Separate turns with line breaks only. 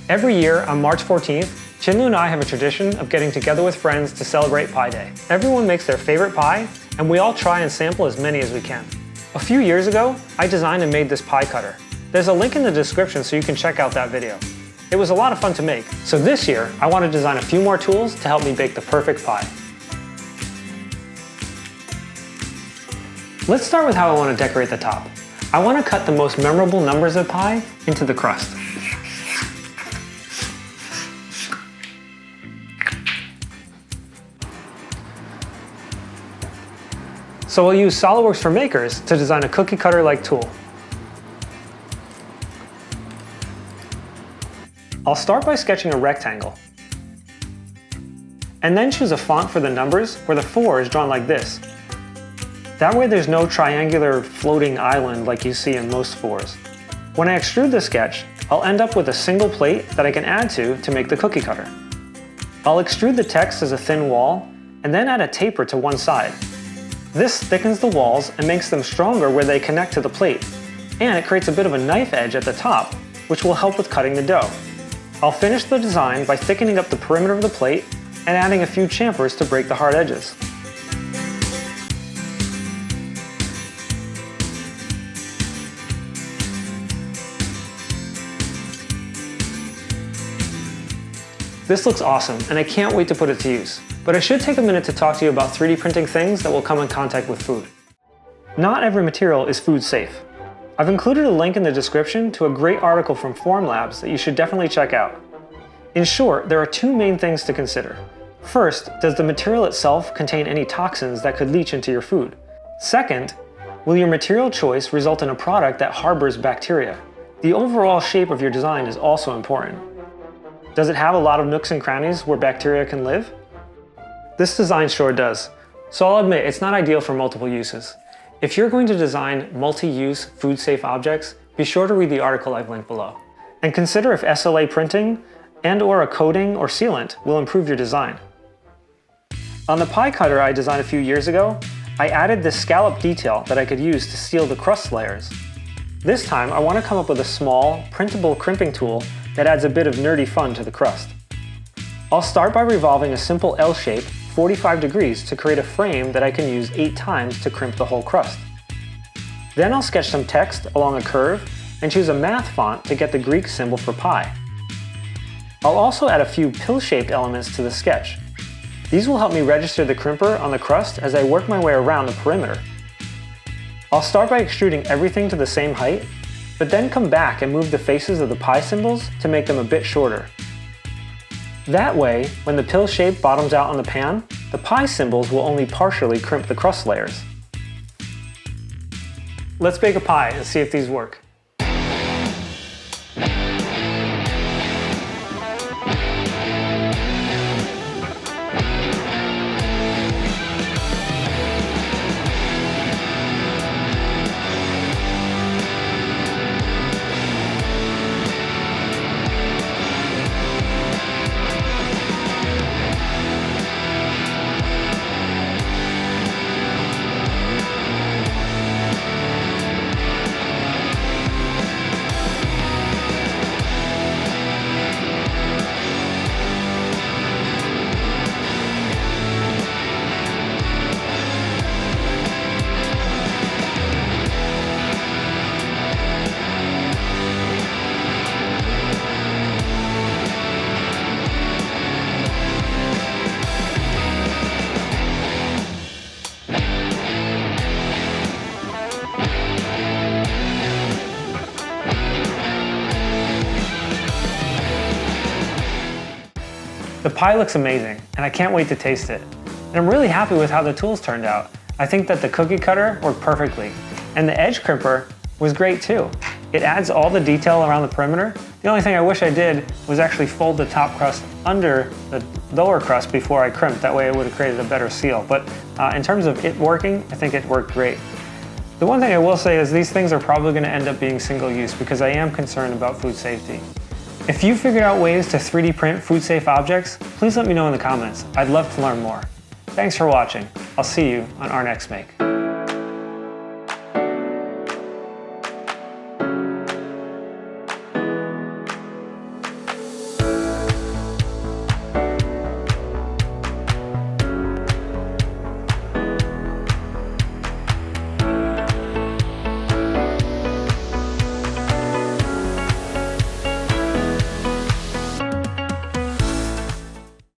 Every year on March 14th, Chinlu and I have a tradition of getting together with friends to celebrate Pie Day. Everyone makes their favorite pie, and we all try and sample as many as we can. A few years ago, I designed and made this pie cutter. There's a link in the description so you can check out that video. It was a lot of fun to make, so this year I want to design a few more tools to help me bake the perfect pie. Let's start with how I want to decorate the top. I want to cut the most memorable numbers of pie into the crust. So we'll use SOLIDWORKS for Makers to design a cookie cutter-like tool. I'll start by sketching a rectangle, and then choose a font for the numbers where the 4 is drawn like this. That way there's no triangular floating island like you see in most 4s. When I extrude the sketch, I'll end up with a single plate that I can add to make the cookie cutter. I'll extrude the text as a thin wall, and then add a taper to one side. This thickens the walls and makes them stronger where they connect to the plate, and it creates a bit of a knife edge at the top, which will help with cutting the dough. I'll finish the design by thickening up the perimeter of the plate and adding a few chamfers to break the hard edges. This looks awesome, and I can't wait to put it to use. But I should take a minute to talk to you about 3D printing things that will come in contact with food. Not every material is food safe. I've included a link in the description to a great article from FormLabs that you should definitely check out. In short, there are two main things to consider. First, does the material itself contain any toxins that could leach into your food? Second, will your material choice result in a product that harbors bacteria? The overall shape of your design is also important. Does it have a lot of nooks and crannies where bacteria can live? This design sure does, so I'll admit it's not ideal for multiple uses. If you're going to design multi-use food-safe objects, be sure to read the article I've linked below. And consider if SLA printing and/or a coating or sealant will improve your design. On the pie cutter I designed a few years ago, I added this scallop detail that I could use to seal the crust layers. This time I want to come up with a small, printable crimping tool that adds a bit of nerdy fun to the crust. I'll start by revolving a simple L shape 45 degrees to create a frame that I can use 8 times to crimp the whole crust. Then I'll sketch some text along a curve and choose a math font to get the Greek symbol for pi. I'll also add a few pill-shaped elements to the sketch. These will help me register the crimper on the crust as I work my way around the perimeter. I'll start by extruding everything to the same height, but then come back and move the faces of the pie symbols to make them a bit shorter. That way, when the pill shape bottoms out on the pan, the pie symbols will only partially crimp the crust layers. Let's bake a pie and see if these work. The pie looks amazing, and I can't wait to taste it. And I'm really happy with how the tools turned out. I think that the cookie cutter worked perfectly, and the edge crimper was great too. It adds all the detail around the perimeter. The only thing I wish I did was actually fold the top crust under the lower crust before I crimped. That way it would have created a better seal. But in terms of it working, I think it worked great. The one thing I will say is these things are probably going to end up being single use because I am concerned about food safety. If you figured out ways to 3D print food-safe objects, please let me know in the comments. I'd love to learn more. Thanks for watching. I'll see you on our next make.